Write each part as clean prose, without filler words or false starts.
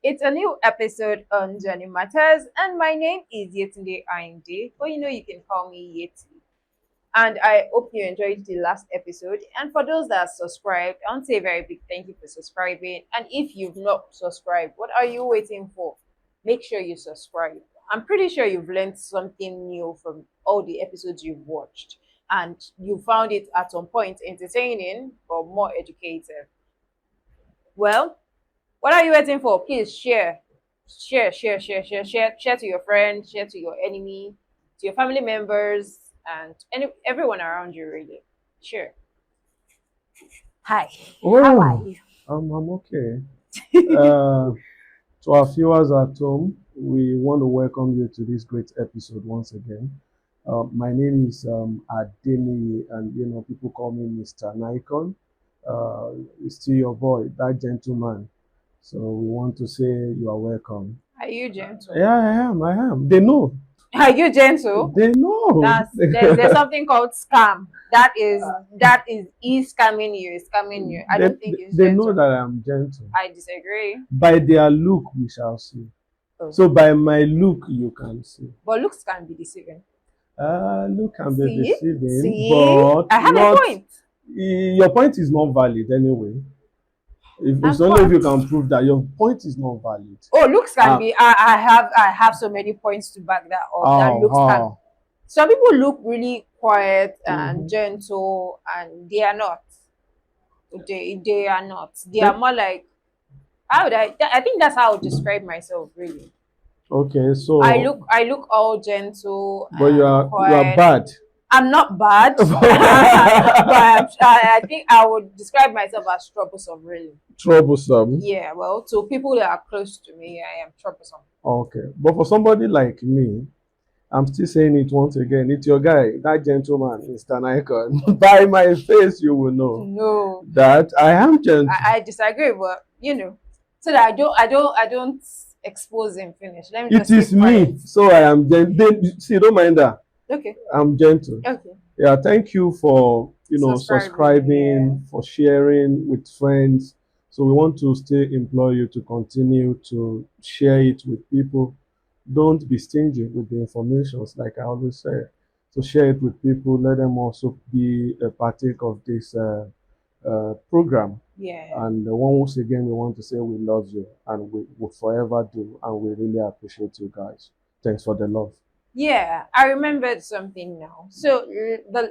It's a new episode on Journey Matters, and my name is Yetty but you can call me Yetty. And I hope you enjoyed the last episode. And for those that are subscribed, I want to say a very big thank you for subscribing. And if you've not subscribed, what are you waiting for? Make sure you subscribe. I'm pretty sure you've learned something new from all the episodes you've watched, and you found it at some point entertaining or more educative. Well, what are you waiting for? Please share. Share to your friends, share to your enemy, to your family members, and everyone around you, really. Sure. Hi. How are Oh, you? I'm okay. Uh, to our viewers at home, we want to welcome you to this great episode once again. My name is Adeni, and people call me Mr. Nicon. It's still your boy, that gentleman. So we want to say you are welcome. Are you gentle? Yeah, I am. I am. They know. Are you gentle? They know. There's something called scam. That is he scamming you, is scamming you. I they, don't think it's they know gentle. that I'm gentle. I disagree. By their look, we shall see. Oh. So by my look, you can see. But looks can be deceiving. Look can be See? deceiving, See? but I have a not. point. Your point is not valid anyway. If it's And only if what? you can prove that your point is not valid. Oh, looks can Uh, be. I have so many points to back that up. That looks can. how? Some people look really quiet and Mm-hmm. gentle, and they are not. They are not. They are more like, how would I think that's how I would describe myself, really. Okay, I so look I look all gentle but you and are you are quiet. bad. I'm not bad, but I think I would describe myself as troublesome, really. Troublesome. Yeah, well, to people that are close to me, I am troublesome. Okay, but for somebody like me, I'm still saying it once again. It's your guy, that gentleman, Mr. Nikon. By my face, you will know No, that I am gentle. I disagree, but so that I don't expose him. Finish. Let me It just keep is quiet. me, so I am gentle. See, don't mind that. Okay, I'm gentle. okay. Yeah, thank you for Subscribing, yeah. subscribing, for sharing with friends. So we want to still implore you to continue to share it with people. Don't be stingy with the informations, like I always say. So share it with people. Let them also be a partake of this program. Yeah. And once again, we want to say we love you and we will forever do. And we really appreciate you guys. Thanks for the love. Yeah, I remembered something now. So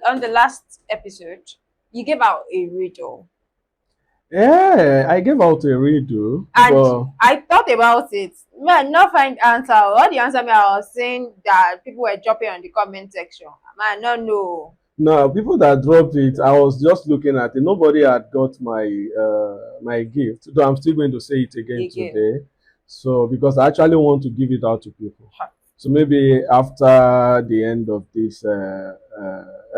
on the last episode, you gave out a riddle, Yeah, I gave out a redo, and but I thought about it. Man, not find answer. What the answer me? I was saying that people were dropping on the comment section. Man, no, no. no, people that dropped it, I was just looking at it. Nobody had got my gift. Though I'm still going to say it again Again. today. So because I actually want to give it out to people. So maybe after the end of this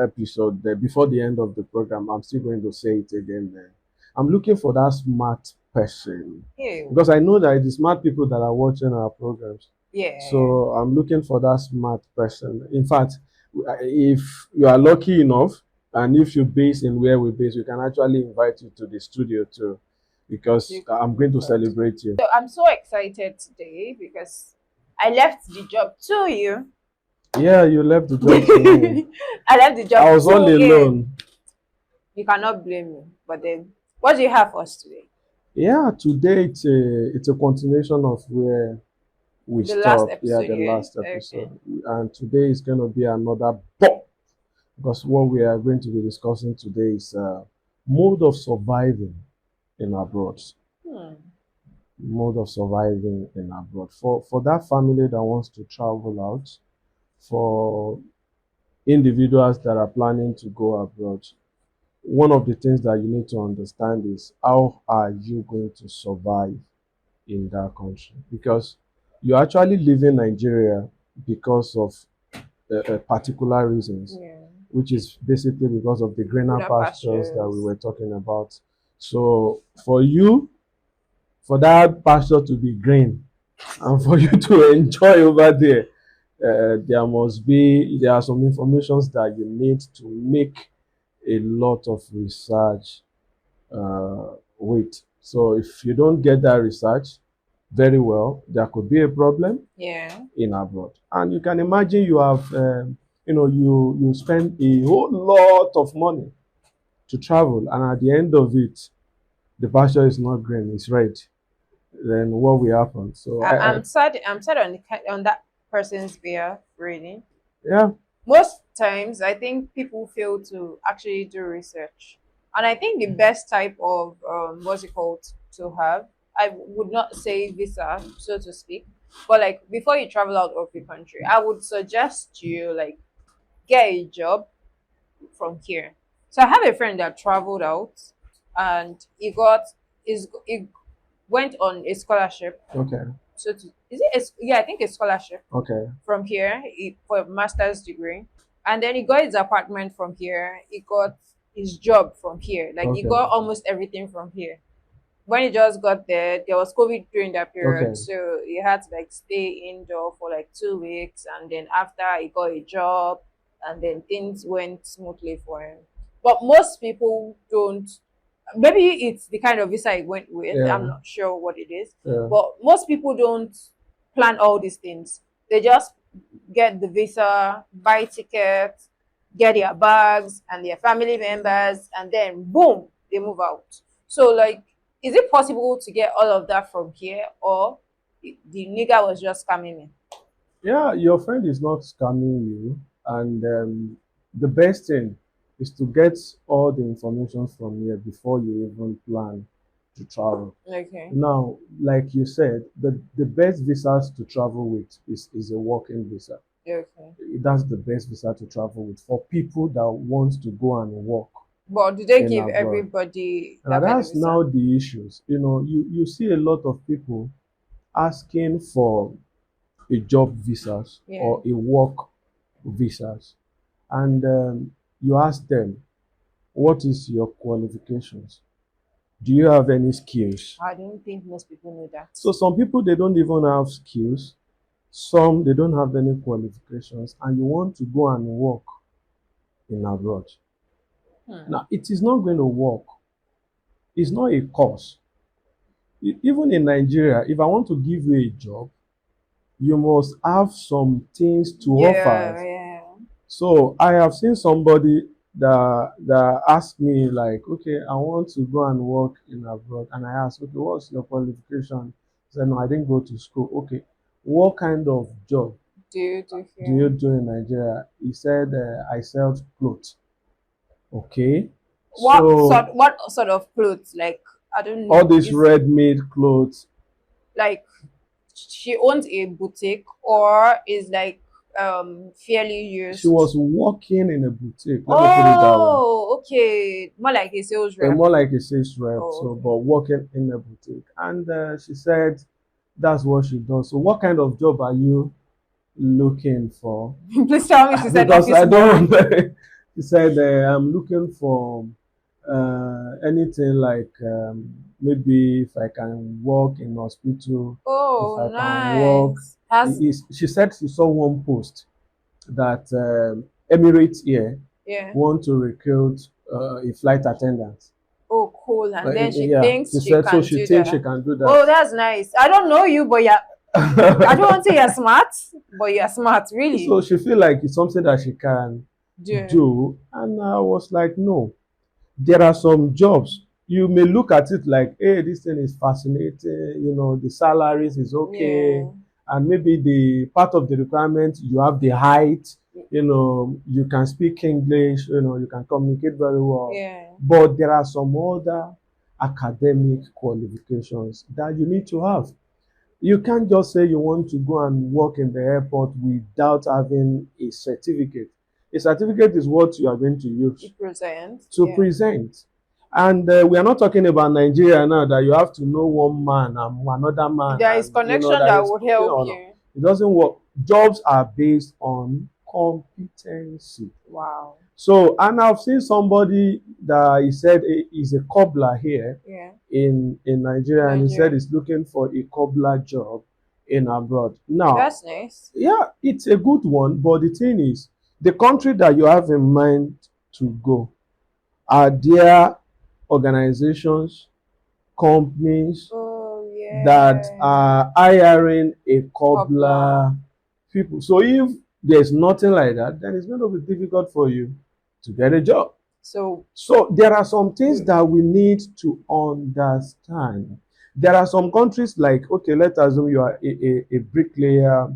episode, before the end of the program, I'm still going to say it again. Then I'm looking for that smart person Ew. because I know that it is smart people that are watching our programs. Yeah. So I'm looking for that smart person. In fact, if you are lucky enough, and if you base in where we base, we can actually invite you to the studio too, because I'm going to celebrate you. So I'm so excited today because I left the job to you. Yeah, you left the job to me. I left the job I was all to you. alone. You cannot blame me. But then, what do you have for us today? Yeah, today it's a continuation of where we The last stopped. Yeah, episode, the yeah? last Okay. episode. And today is going to be another pop, because what we are going to be discussing today is mode of surviving in abroad. Hmm. Mode of surviving in abroad. For that family that wants to travel out, for individuals that are planning to go abroad, one of the things that you need to understand is how are you going to survive in that country, because you're actually leaving Nigeria because of particular reasons, Yeah. which is basically because of the greener Greener pastures that we pastures. were talking about. So for you, for that pasture to be green and for you to enjoy over there, there are some informations that you need to make a lot of research with. So if you don't get that research, very well, there could be a problem Yeah. in abroad. And you can imagine you have, you spend a whole lot of money to travel, and at the end of it, the pasture is not green, it's red. Then what will happen? So I'm sad. I'm sad on on that person's behalf, really. yeah, Most times, I think people fail to actually do research, and I think the best type of what's it called to have. I would not say visa, so to speak, but like before you travel out of the country, I would suggest you like get a job from here. So I have a friend that traveled out, and he went on a scholarship. okay, So to, is it? Yeah, I think a scholarship okay, from here for a master's degree, and then he got his apartment from here. He got his job from here. Like he okay, got almost everything from here. When he just got there was COVID during that period, okay, so he had to like stay indoor for like 2 weeks, and then after he got a job, and then things went smoothly for him. But most people don't. Maybe it's the kind of visa he went with. I'm yeah, not sure what it is, yeah, but most people don't plan all these things. They just get the visa, buy tickets, get their bags and their family members, and then boom, they move out. So, like, is it possible to get all of that from here, or the nigga was just coming in? yeah. Your friend is not scamming you, and the best thing is to get all the information from here before you even plan to travel. Okay. Now, like you said, the best visas to travel with is a working visa. Okay. That's the best visa to travel with for people that want to go and work But do they in give abroad. everybody Now that kind of that's visa? now the issues. You see a lot of people asking for a job visas Yeah. or a work visas, and you ask them, what is your qualifications? Do you have any skills? I don't think most people know that. So some people they don't even have skills. Some they don't have any qualifications, and you want to go and work in abroad. Hmm. Now it is not going to work. It's not a course. Even in Nigeria, if I want to give you a job, you must have some things to offer. Yeah, yeah. So I have seen somebody that asked me like, okay, I want to go and work in abroad, and I asked, okay, what's your qualification? He said, no, I didn't go to school. Okay, what kind of job Do you do do you here? do in Nigeria? He said, I sell clothes. Okay, so What sort of clothes? Like I don't all know. these Is ready-made clothes. like she owns a boutique, or is like fairly She used? was working in a boutique. Let me put it that way. Oh, okay. More like a sales rep. More like a sales rep, Oh, so okay. but working in a boutique. And she said that's what she does. So what kind of job are you looking for? Please tell me she said Because office I boy. don't. She said I'm looking for anything like maybe if I can work in hospital, if Oh, I can work. nice. Has She said she saw one post that Emirates here yeah. want to recruit a flight attendant. Oh, cool. And then she Yeah, she thinks she said so. can She do thinks she that. can do that. Oh, that's nice. I don't know you, but yeah, I don't want to say you're smart, but you're smart, really. So she feel like it's something that she can Do do, and I was like, no. There are some jobs you may look at it like, hey, this thing is fascinating. The salaries is okay, yeah, and maybe the part of the requirement you have the height. You can speak English. You can communicate very well, yeah. but there are some other academic qualifications that you need to have. You can't just say you want to go and work in the airport without having a certificate. A certificate is what you are going to use It presents. to Yeah. present. And we are not talking about Nigeria now that you have to know one man and another man, There is and connection that that is would help no. you. It doesn't work. Jobs are based on competency. Wow. So, and I've seen somebody that he said he's a cobbler here Yeah. in Nigeria, and he said Nigeria. he's looking for a cobbler job in abroad. Now, That's nice. yeah, it's a good one, but the thing is, the country that you have in mind to go, are there organizations, companies Oh that Yeah. are hiring a Cobbler. cobbler people. So if there's nothing like that, then it's going to be difficult for you to get a job. So So there are some things we, that we need to understand. There are some countries like, okay, let's assume you are a bricklayer,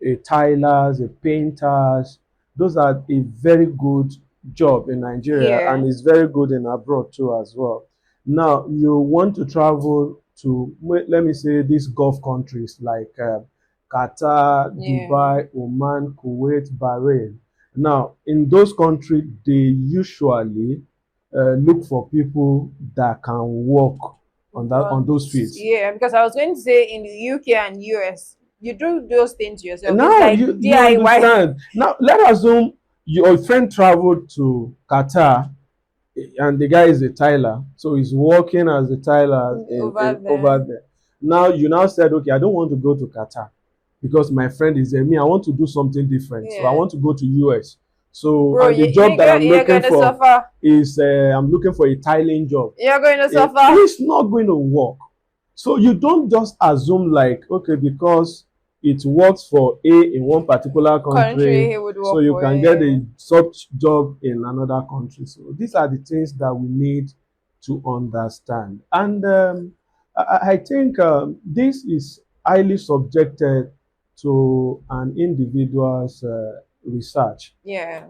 a tilers, a painters. Those are a very good job in Nigeria yeah. and it's very good in abroad too as well. Now you want to travel to, let me say, these Gulf countries like Qatar, Yeah. Dubai, Oman, Kuwait, Bahrain. Now, in those countries, they usually look for people that can work on On those fields. yeah, because I was going to say in the UK and US, you do those things yourself. It's Now like you DIY understand. Now let us assume your friend traveled to Qatar and the guy is a tiler, so he's working as a tiler over over there. there. Now you now said, okay, I don't want to go to Qatar because my friend is there. Me, I want to do something different, so I Yeah. want to go to US. So Bro, and the job that I'm you're looking gonna for suffer. is I'm looking for a tiling job. You're going to suffer. It's not going to work. So you don't just assume like, okay, because it works for A in one particular Country country, he would so work you for. can get a Yeah. such job in another country. So these are the things that we need to understand. And I think this is highly subjected to an individual's research. Yeah.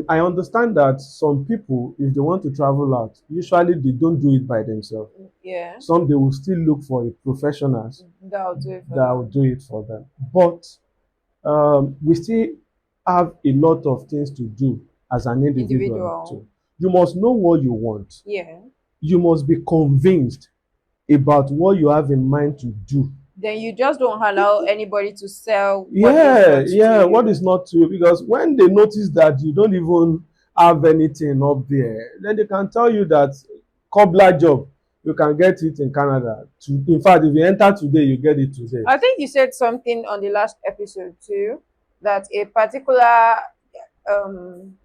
I understand that some people, if they want to travel out, usually they don't do it by themselves. Yeah. Some they will still look for a professionals That'll do it for that will them. do it for them. But we still have a lot of things to do as an individual Individual. too. You must know what you want. Yeah. You must be convinced about what you have in mind to do. Then you just don't allow anybody to sell what is Yeah, not to yeah, what is you. not to you? Because when they notice that you don't even have anything up there, then they can tell you that cobbler job, you can get it in Canada. In fact, if you enter today, you get it today. I think you said something on the last episode too, that a particular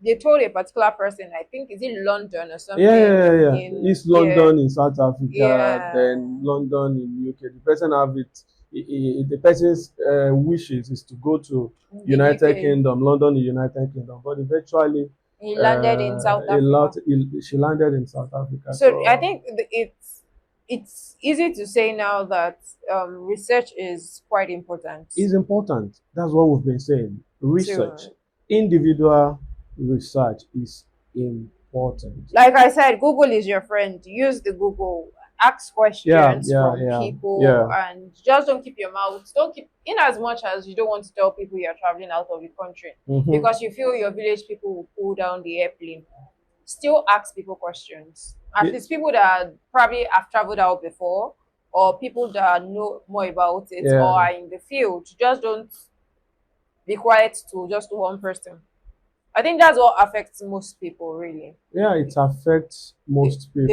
they told a particular person, I think is it London or Yeah, something yeah, yeah. in East yeah, London in South Africa, yeah, then London in UK. The person have it. The person's wishes is to go to the United UK. Kingdom, London, in United Kingdom, but eventually, He landed in South a lot. Africa. She landed in South Africa. So I So think it's easy to say now that research is quite important it's important. That's what we've been saying. Research, to, individual research is important. like I said, Google is your friend. Use the Google, ask Yeah, questions yeah, from yeah, people, yeah. and just don't keep your mouth. Don't keep in as much as you don't want to tell people you're traveling out of the country Mm-hmm. because you feel your village people will pull down the airplane. Still ask people questions. At least people that probably have traveled out before, or people that know more about it, or Yeah, are in the field. Just don't be quiet to just one person. I think that's what affects most people, really. yeah. It affects most people.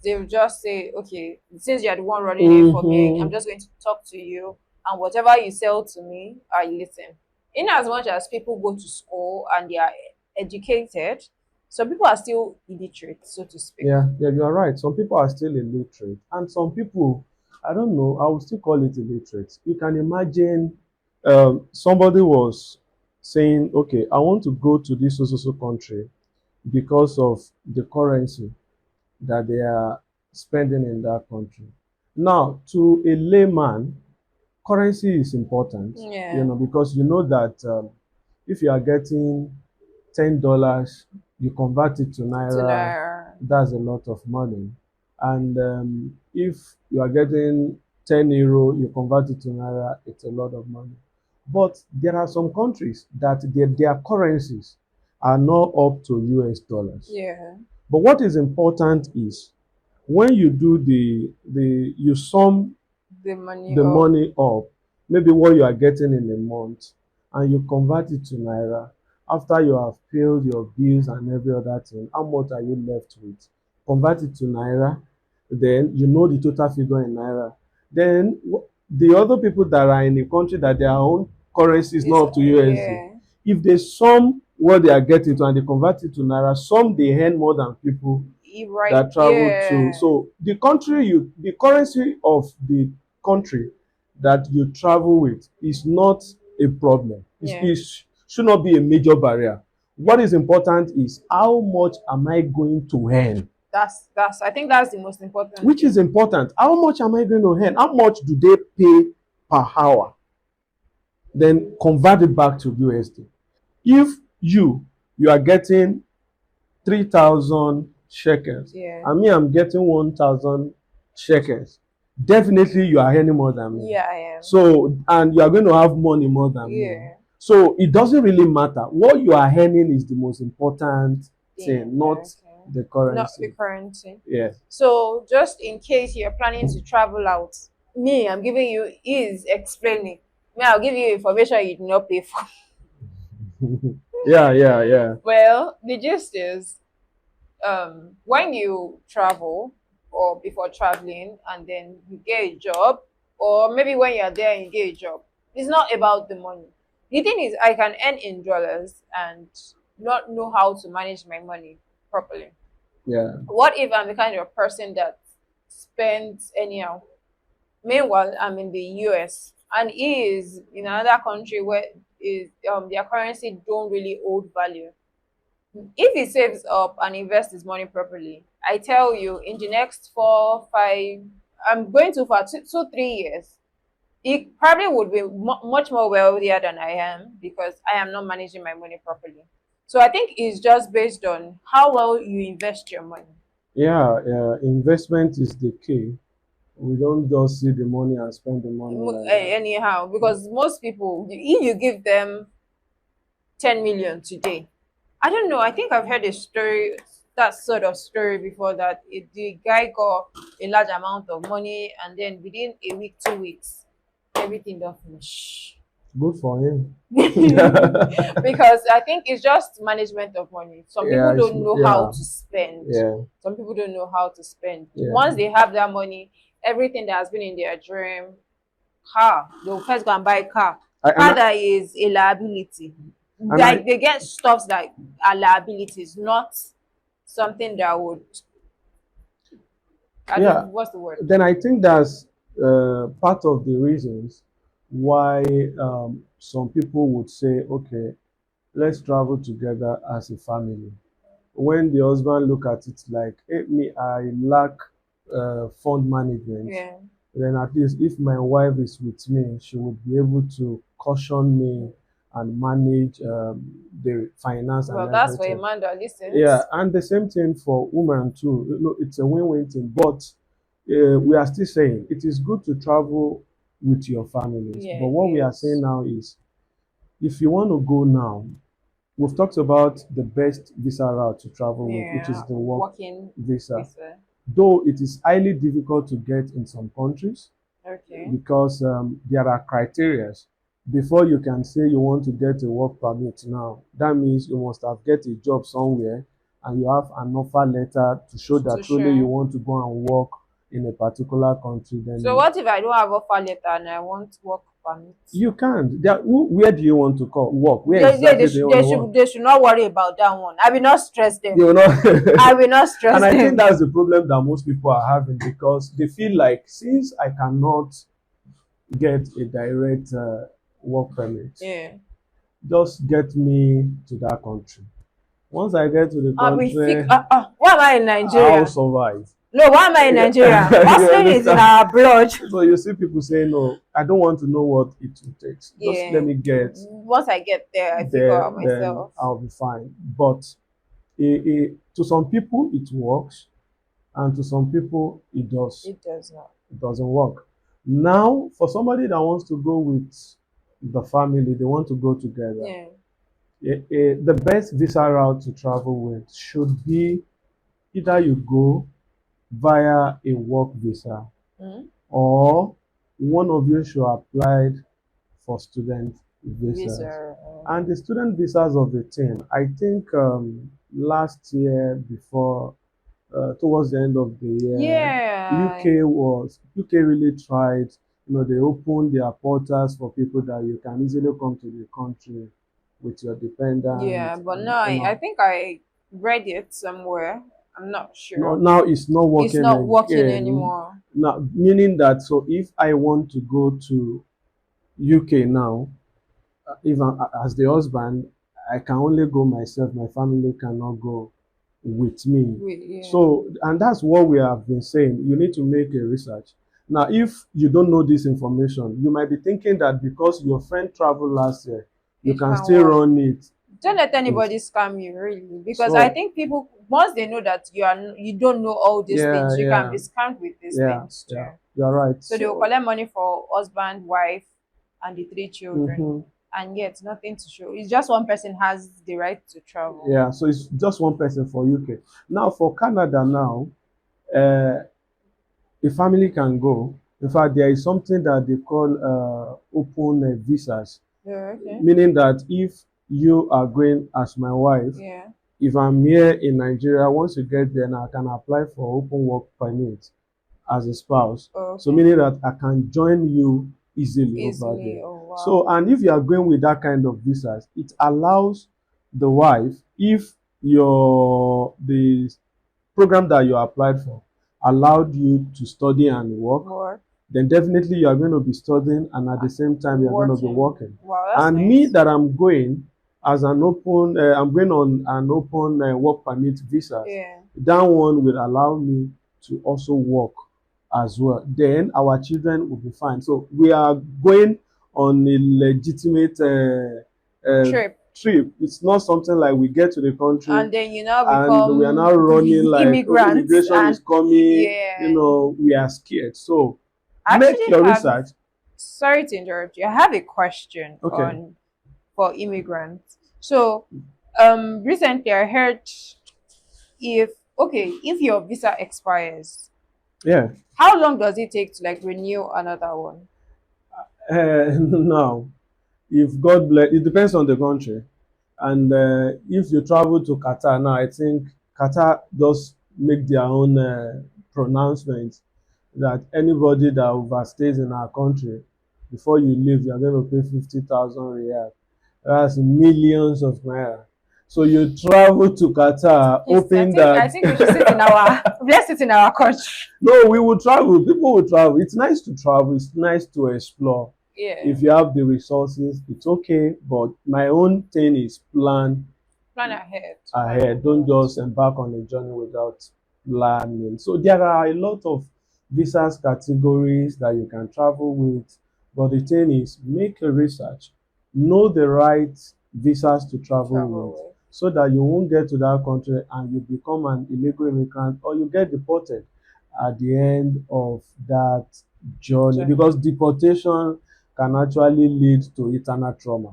They'll just say, okay, since you're the one running it for me, I'm Mm-hmm. just going to talk to you, and whatever you sell to me, I listen. In as much as people go to school and they are educated, some people are still illiterate, so to speak. Yeah, yeah, you are right. Some people are still illiterate, and some people, I don't know, I would still call it illiterate. You can imagine somebody was saying, okay, I want to go to this so country because of the currency that they are spending in that country. Now, to a layman, currency is important, Yeah, because you know that if you are getting $10, you convert it to to naira, know. that's a lot of money. And if you are getting €10, you convert it to naira, it's a lot of money. But there are some countries that their currencies are not up to US dollars. Yeah, But what is important is when you do you sum the money the up. money up, maybe what you are getting in a month, and you convert it to naira. After you have paid your bills and every other thing, how much are you left with? Convert it to naira, then you know the total figure in naira. Then the other people that are in the country that their own currency is Is not up to USD, yeah, if they sum what they are getting to and they convert it to naira, some they earn more than people right. that travel to. Yeah, So the currency of the country that you travel with is not a problem. Yeah. It should not be a major barrier. What is important is how much am I going to earn? That's I think that's the most important Which thing. is important. How much am I going to earn? How much do they pay per hour? Then convert it back to USD. If you are getting 3,000 shekels Yeah. and me I'm getting 1,000 shekels, definitely you are earning more than me. Yeah, I am. So, and you are going to have money more than me. Yeah. So it doesn't really matter. What you are earning is the most important thing, not Okay. the Not the currency. currency. Yes. So just in case you're planning to travel out, me, I'm giving you is explaining. Me, I'll give you information you do not pay for. Yeah, yeah, yeah. Well, the gist is when you travel or before traveling and then you get a job, or maybe when you're there and you get a job, it's not about the money. The thing is, I can earn in dollars and not know how to manage my money properly. Yeah. What if I'm the kind of person that spends anyhow? Meanwhile, I'm in the US and he is in another country where is their currency don't really hold value. If he saves up and invests his money properly, I tell you, in the next 4, 5, I'm going to for 2, 3 years, he probably would be much more wealthier than I am because I am not managing my money properly. So I think it's just based on how well you invest your money. Yeah, yeah. Investment is the key. We don't just see the money and spend the money like that. Anyhow, because most people, if you give them 10 million today, I don't know. I think I've heard a story, that sort of story before, that the guy got a large amount of money and then within a week, 2 weeks, everything done finish. Good for him. Because I think it's just management of money. Some people Yeah, don't know how yeah, to spend. yeah, Some people don't know how to spend. yeah. Once they have that money, everything that has been in their dream, car, they'll first go and buy a car. I, and Car I, that is a liability. and I, Like they get stuffs that are liabilities, not something that would, I don't, yeah. what's the word? Then I think that's part of the reasons why some people would say, okay, let's travel together as a family. When the husband look at it like, hey, me, I lack fund management, Yeah. then at least if my wife is with me, she would be able to caution me and manage the finance and Well, that's for a everything. man that Yeah, listens. and the same thing for women too. You know, it's a win-win thing. But we are still saying it is good to travel with your families. Yeah, But it what we are saying is. now is, if you want to go now, we've talked about the best visa route to travel with, which is Yeah, the work working visa. visa. Though it is highly difficult to get in some countries Okay. because there are criteria. Before you can say you want to get a work permit now, that means you must have get a job somewhere and you have an offer letter to show To that truly you sure. want to go and work in a particular country. So Then what if I don't have offer letter and I want work permit? you can't. Where do you want to call work? Where They exactly do should you want to work? they should not worry about that one. I will not stress them. You will not. I will not And stress I think them. that's the problem that most people are having because they feel like since I cannot get a direct work permit, Yeah. just get me to that country. Once I get to the I'll be country, why am I in I'll Nigeria? survive. No, why am I in Nigeria? You Hustling is in understand? our blood. So you see people say, no, I don't want to know what it will take. Just let Yeah. me get Once I get there, I figure there, out then myself. I'll be fine. But to some people, it works, and to some people, It does not. it doesn't work. Now, for somebody that wants to go with the family, they want to go together. Yeah. The best visa route to travel with should be either you go via a work visa Mm? or one of you should apply for student visas. Visa. And the student visas of the team, I think last year before towards the end of the year, Yeah. UK really tried. You know, they opened their portals for people that you can easily come to the country with your Yeah. dependents But no, and you I know. think I read it somewhere. I'm not No, sure. now it's not It's working not working again. anymore. Now, meaning that, so if I want to go to UK now, even as the husband, I can only go myself. My family cannot go with me. Yeah. So, and that's what we have been saying. You need to make a research. Now, if you don't know this information, you might be thinking that because your friend traveled last year, you It can can still work. run it. Don't let It's, anybody scam you, really, because I so, think people, once they know that you don't know all these yeah, things, you can be yeah, scammed with these yeah, things too. yeah, you're right. So they will So, collect money for husband, wife, and the three children, mhm. and yet nothing to show. It's just one person has the right to travel. Yeah, so it's just one person for UK. Now, for Canada now, uh, a family can go. In fact, there is something that they call open visas, Yeah. Okay. meaning that if you are going as my wife, Yeah. if I'm here in Nigeria, once you get there, now I can apply for open work permit as a spouse. So Okay. meaning that I can join you easily over there. Easily. Oh So, wow. and if you are going with that kind of visas, it allows the wife, if the program that you applied for allowed you to study and work, Work. then definitely you are going to be studying and at the same time you are going to be Working. working. Wow, that's And me nice. that I'm going as an open, I'm going on an open work permit visa. Yeah. That one will allow me to also work as well. Then our children will be fine. So we are going on a legitimate Trip. trip. It's not something like we get to the country And then you now and we are now become running like, oh, immigrants, immigration and is coming, yeah. we are scared. So I make actually your have, research. sorry to interrupt you, I have a question Okay. on for immigrants. So recently I heard, if okay, if your visa expires, Yeah. how long does it take to like renew another one? Now, if God bless, it depends on the country. And if you travel to Qatar now, I think Qatar just make their own pronouncement that anybody that overstays in our country, before you leave, you're going to pay 50,000 riyal. That's millions of naira. So you travel to Qatar Yes, hoping I that think we should sit in our let's sit in our country. no, we will travel. People will travel. It's nice to travel. It's nice to explore. Yeah. If you have the resources, it's okay. But my own thing is plan Plan ahead. Plan ahead. Don't ahead. just embark on a journey without planning. So there are a lot of visas categories that you can travel with. But the thing is, make a research. Know the right visas to travel with Travel so that you won't get to that country and you become an illegal immigrant or you get deported at the end of that with journey journey. because deportation can actually lead to eternal trauma.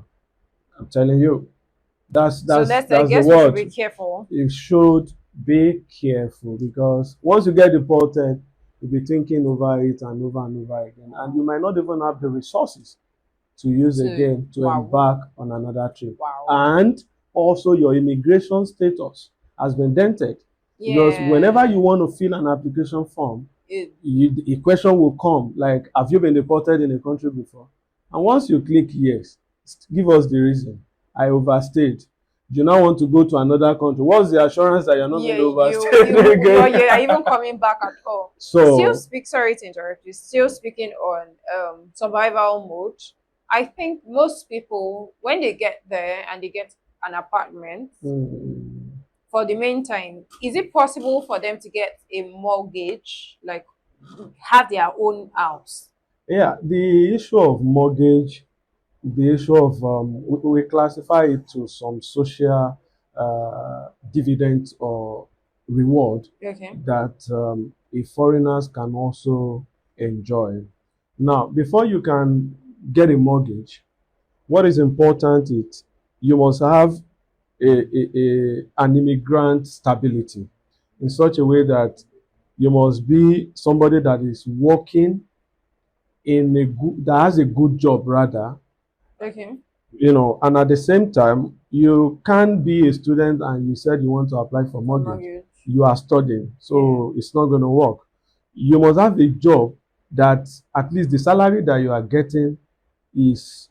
I'm telling you, that's So that's let's I that's the guess we should word. be careful. You should be careful because once you get deported, you'll be thinking over it and over again, and you might not even have the resources to use To again to wow. embark on another trip. Wow. And also, your immigration status has been dented because whenever Yeah. you want to fill an application form, It, a question will come like, have you been deported in a country before? And once you click yes, give us the reason. I overstayed. You now want to go to another country. What's the assurance that you're not going yeah, to overstay again? you're even coming back at all. Still So, speak sorry to interrupt you. Still speaking on survival mode. I think most people when they get there and they get an apartment, mm, for the meantime, is it possible for them to get a mortgage, like have their own house? yeah, the issue of mortgage, the issue of we classify it to some social dividend or reward Okay. that a foreigners can also enjoy. Now, before you can get a mortgage, what is important is you must have an immigrant stability in such a way that you must be somebody that is working in a good that has a good job rather, Okay. and at the same time you can't be a student and you said you want to apply for For mortgage. mortgage. You are studying, Yeah. so it's not going to work. You must have a job that at least the salary that you are getting is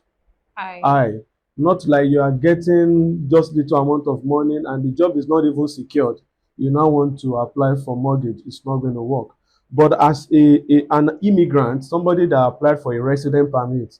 Hi. high, not like you are getting just little amount of money and the job is not even secured. you now want to apply for mortgage, it's not going to work. But as an immigrant, somebody that applied for a resident permit,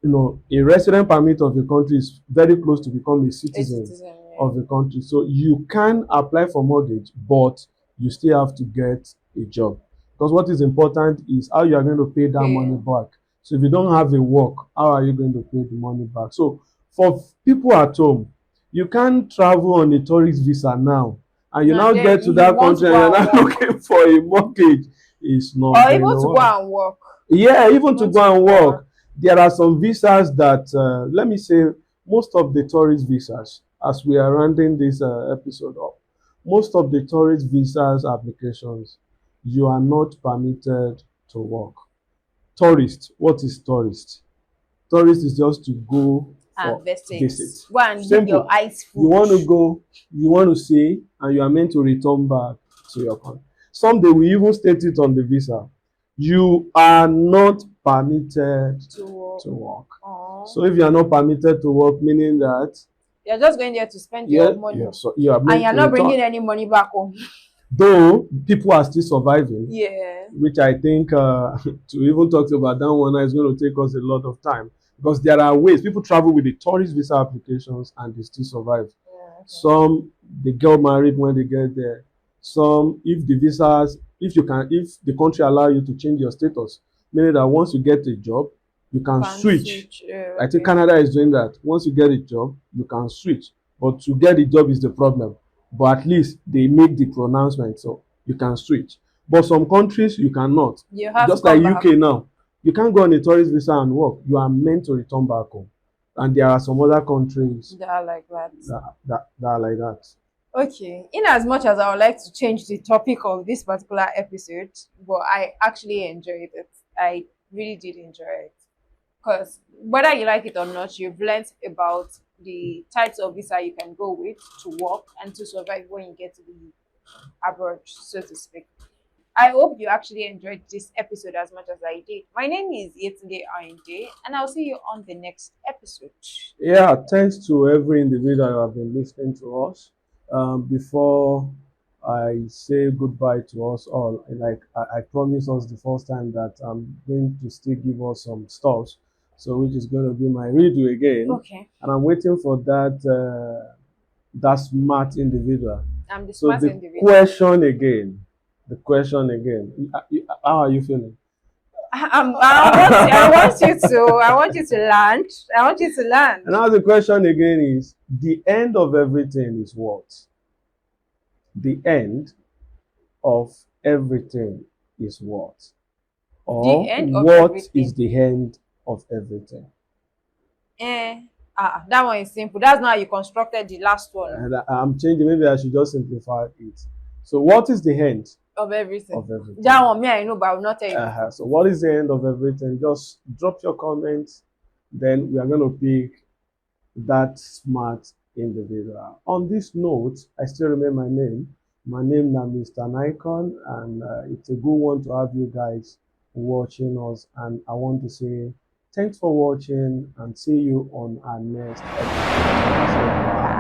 a resident permit of the country is very close to become a A citizen citizen, yeah. of the country. So you can apply for mortgage, but you still have to get a job. Because what is important is how you are going to pay that money Okay. back. So if you don't have a work, how are you going to pay the money back? So for people at home, you can't travel on a tourist visa now, and you now And then get to you that want to country go and you're and now work, looking for a mortgage. It's not or going even to to go work. and work, Yeah, even to even to go and work. work. There are some visas that, let me say, most of the tourist visas, as we are rounding this episode up, most of the tourist visas applications, you are not permitted to work. Tourist, what is tourist? Tourist is just to go for And visit. visit. Go and give your Simple. eyes You food. want to go, you want to see, and you are meant to return back to your country. Some they will even state it on the visa. You are not permitted To work. to work. Oh. So if you are not permitted to work, meaning that You're just going there to spend your money, you are and meant you're to not return. bringing any money back home. Though people are still surviving, Yeah. which I think to even talk about that one is going to take us a lot of time because there are ways people travel with the tourist visa applications and they still survive. Yeah. Okay. Some they get married when they get there. Some, if the visas, if the country allow you to change your status, meaning that once you get a job, you You can can switch. switch. Yeah, I think okay. Canada is doing that. Once you get a job, you can switch. But to get a job is the problem. But at least they make the pronouncement, so you can switch. But some countries you cannot. You have to Just like come back. UK now, you can't go on a tourist visa and work. You are meant to return back home. And there are some other countries They are like that. that are like that. Okay. In as much as I would like to change the topic of this particular episode, but I actually enjoyed it. I really did enjoy it. Because whether you like it or not, you've learned about the types of visa you can go with to work and to survive when you get to the abroad, so to speak. I hope you actually enjoyed this episode as much as I did. My name is Yetunde Ayinde, and I'll see you on the next episode. Yeah, thanks to every individual who have been listening to us. Before I say goodbye to us all, like I promised us the first time that I'm going to still give us some stuff, so which is going to be my redo again, Okay. and I'm waiting for that smart individual. I'm the So smart individual. the question again, how are you feeling? I want you to land. I want you to land. And now the question again is the end of everything is what? The end of everything is what? The Or end of what is everything. the end of everything? Eh. That one is simple. That's not how you constructed the last one And I'm changing, maybe I should just simplify it. So, what is the end of everything. of everything? That one, me, I know, but I will not tell you before. So, what is the end of everything? Just drop your comments, then we are going to pick that smart individual. On this note, I still remember my name. My name is Mr. Nicon, and it's a good one to have you guys watching us. And I want to say thanks for watching and see you on our next episode. So, bye.